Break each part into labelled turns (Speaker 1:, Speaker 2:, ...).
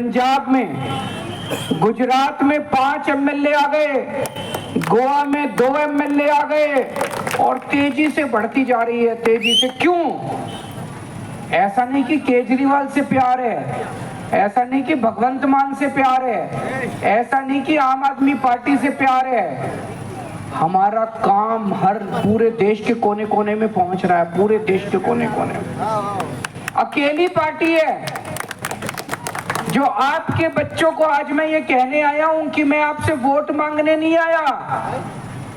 Speaker 1: पंजाब में, गुजरात में 5 एमएलए आ गए, गोवा में 2 एमएलए आ गए और तेजी से बढ़ती जा रही है, तेजी से। क्यों? ऐसा नहीं कि केजरीवाल से प्यार है, ऐसा नहीं कि भगवंत मान से प्यार है, ऐसा नहीं कि आम आदमी पार्टी से प्यार है। हमारा काम हर पूरे देश के कोने कोने में पहुंच रहा है, पूरे देश के कोने कोने में। अकेली पार्टी है जो आपके बच्चों को, आज मैं ये कहने आया हूं कि मैं आपसे वोट मांगने नहीं आया,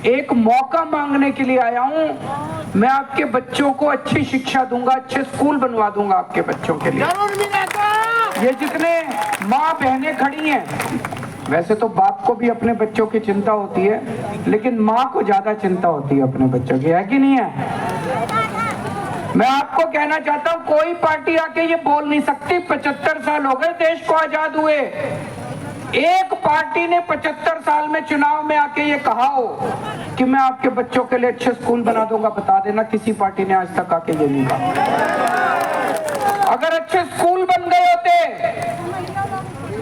Speaker 1: एक मौका मांगने के लिए आया हूं। मैं आपके बच्चों को अच्छी शिक्षा दूंगा, अच्छे स्कूल बनवा दूंगा आपके बच्चों के लिए। ये जितने माँ बहनें खड़ी हैं, वैसे तो बाप को भी अपने बच्चों की चिंता होती है, लेकिन माँ को ज्यादा चिंता होती है अपने बच्चों की, है कि नहीं है? मैं आपको कहना चाहता हूं, कोई पार्टी आके ये बोल नहीं सकती 75 साल हो गए देश को आजाद हुए, एक पार्टी ने 75 साल में चुनाव में आके ये कहा हो कि मैं आपके बच्चों के लिए अच्छे स्कूल बना दूंगा। बता देना, किसी पार्टी ने आज तक आके ये नहीं कहा। अगर अच्छे स्कूल बन गए होते,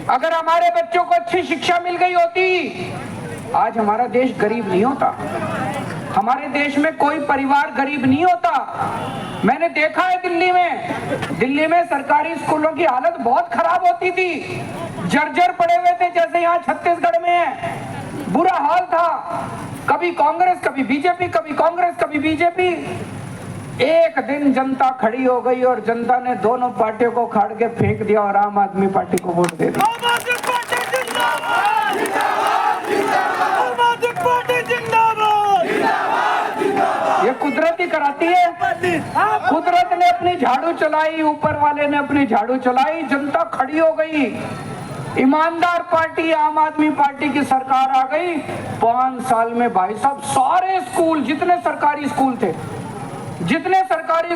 Speaker 1: अगर हमारे बच्चों को अच्छी शिक्षा मिल गई होती, आज हमारा देश गरीब नहीं होता, हमारे देश में कोई परिवार गरीब नहीं होता। मैंने देखा है दिल्ली में सरकारी स्कूलों की हालत बहुत खराब होती थी, जर्जर पड़े हुए थे, जैसे यहाँ छत्तीसगढ़ में है, बुरा हाल था। कभी कांग्रेस कभी बीजेपी, कभी कांग्रेस कभी बीजेपी। एक दिन जनता खड़ी हो गई और जनता ने दोनों पार्टियों को उखाड़ के फेंक दिया और आम आदमी पार्टी को वोट दे दिया। ये कुदरत ही कराती है, कुदरत ने अपनी झाड़ू चलाई, ऊपर वाले ने अपनी झाड़ू चलाई, जनता खड़ी हो गई, ईमानदार पार्टी आम आदमी पार्टी की सरकार आ गई। 5 साल में भाई साहब सारे स्कूल, जितने सरकारी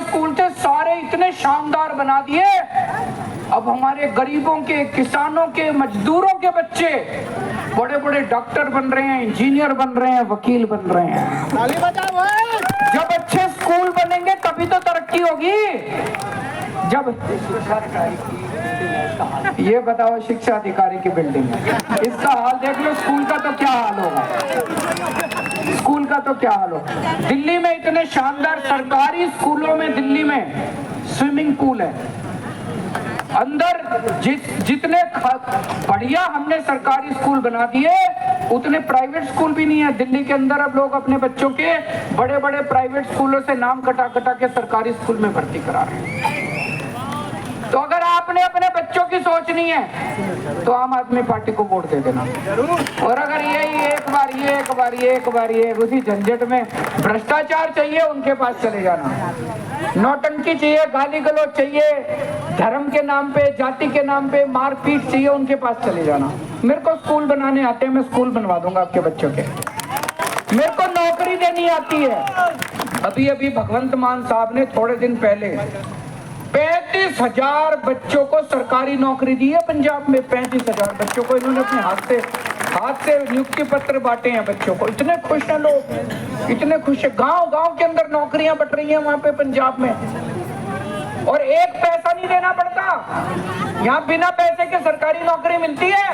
Speaker 1: स्कूल थे सारे इतने शानदार बना दिए। अब हमारे गरीबों के, किसानों के, मजदूरों के बच्चे बड़े बड़े डॉक्टर बन रहे हैं, इंजीनियर बन रहे हैं, वकील बन रहे हैं। जब अच्छे स्कूल बनेंगे तभी तो तरक्की होगी। जब ये बताओ, शिक्षा अधिकारी की बिल्डिंग है, इसका हाल देख लो, स्कूल का तो क्या हाल होगा, स्कूल का तो क्या हाल होगा। दिल्ली में इतने शानदार सरकारी स्कूलों में, दिल्ली में स्विमिंग पूल है अंदर। जितने बढ़िया हमने सरकारी स्कूल बना दिए, उतने प्राइवेट स्कूल भी नहीं है दिल्ली के अंदर। अब लोग अपने बच्चों के बड़े बड़े प्राइवेट स्कूलों से नाम कटा कटा के सरकारी स्कूल में भर्ती करा रहे हैं। तो अगर आपने अपने बच्चों की सोचनी है तो आम आदमी पार्टी को वोट दे देना। और अगर यही एक बार ये उसी झंझट में भ्रष्टाचार चाहिए, उनके पास चले जाना। नौटंकी चाहिए, गाली गलौज चाहिए, धर्म के नाम पे, जाति के नाम पे मारपीट चाहिए, उनके पास चले जाना। मेरे को स्कूल बनाने आते हैं, मैं स्कूल बनवा दूंगा आपके बच्चों के। मेरे को नौकरी देनी आती है। अभी भगवंत मान साहब ने थोड़े दिन पहले 35,000 बच्चों को सरकारी नौकरी दी है पंजाब में। 35,000 बच्चों को इन्होंने अपने हाथ से नियुक्ति पत्र बांटे हैं बच्चों को। इतने खुश हैं लोग, इतने खुश है। गांव के अंदर नौकरियां बट रही हैं वहां पे पंजाब में, और एक पैसा नहीं देना पड़ता। यहाँ बिना पैसे के सरकारी नौकरी मिलती है,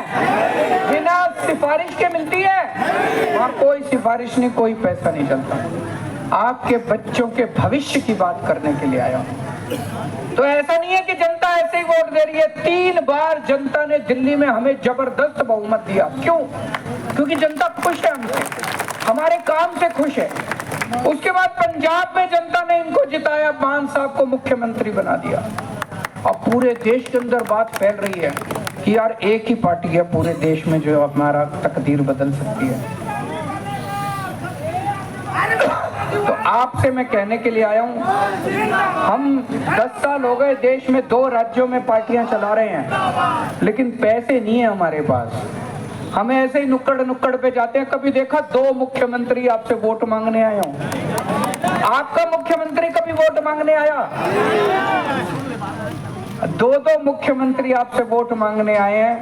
Speaker 1: बिना सिफारिश के मिलती है। वहाँ कोई सिफारिश नहीं, कोई पैसा नहीं चलता। आपके बच्चों के भविष्य की बात करने के लिए आया हूँ। तो ऐसा नहीं है कि जनता ऐसे ही वोट दे रही है। 3 बार जनता ने दिल्ली में हमें जबरदस्त बहुमत दिया। क्यों? क्योंकि जनता खुश है हमसे, हमारे काम से खुश है। उसके बाद पंजाब में जनता ने इनको जिताया, मान साहब को मुख्यमंत्री बना दिया। अब पूरे देश के अंदर बात फैल रही है कि यार एक ही पार्टी है पूरे देश में जो हमारा तकदीर बदल सकती है। तो आपसे मैं कहने के लिए आया हूं, हम 10 साल हो गए देश में 2 राज्यों में पार्टियां चला रहे हैं, लेकिन पैसे नहीं है हमारे पास। हमें ऐसे ही नुक्कड़ पे जाते हैं। कभी देखा 2 मुख्यमंत्री आपसे वोट मांगने आए हों? आपका मुख्यमंत्री कभी वोट मांगने आया? 2 मुख्यमंत्री आपसे वोट मांगने आए हैं।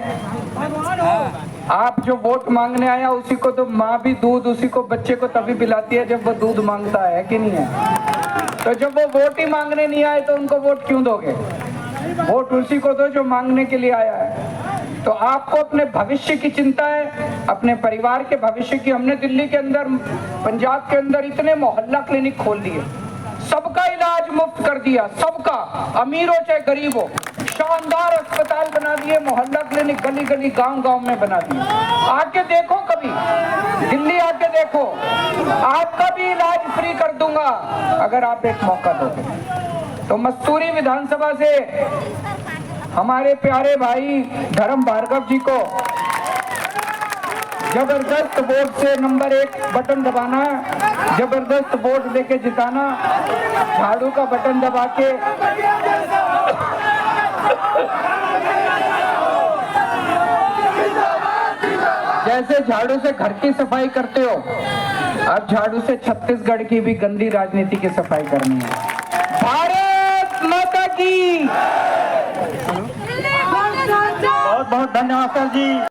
Speaker 1: आप जो वोट मांगने आया उसी को तो माँ भी दूध उसी को बच्चे को तभी पिलाती है जब वो दूध मांगता है कि नहीं है? तो जब वो वोट ही मांगने नहीं आए तो उनको वोट क्यों दोगे? वोट उसी को दो जो मांगने के लिए आया है। तो आपको अपने भविष्य की चिंता है, अपने परिवार के भविष्य की। हमने दिल्ली के अंदर, पंजाब के अंदर इतने मोहल्ला क्लिनिक खोल दिए, सबका इलाज मुफ्त कर दिया, सबका, अमीर हो चाहे गरीब हो। शानदार अस्पताल बना दिए, मोहल्ला क्लिनिक गली गली गांव गांव में बना दिए। आके देखो, कभी दिल्ली आके देखो, आपका भी इलाज फ्री कर दूंगा अगर आप एक मौका दोगे। तो मस्तूरी विधानसभा से हमारे प्यारे भाई धर्म भार्गव जी को जबरदस्त वोट से नंबर 1 बटन दबाना, जबरदस्त वोट देके जिताना, झाड़ू का बटन दबा के जैसे झाड़ू से घर की सफाई करते हो, अब झाड़ू से छत्तीसगढ़ की भी गंदी राजनीति की सफाई करनी है। भारत माता की।
Speaker 2: बहुत बहुत धन्यवाद सर जी।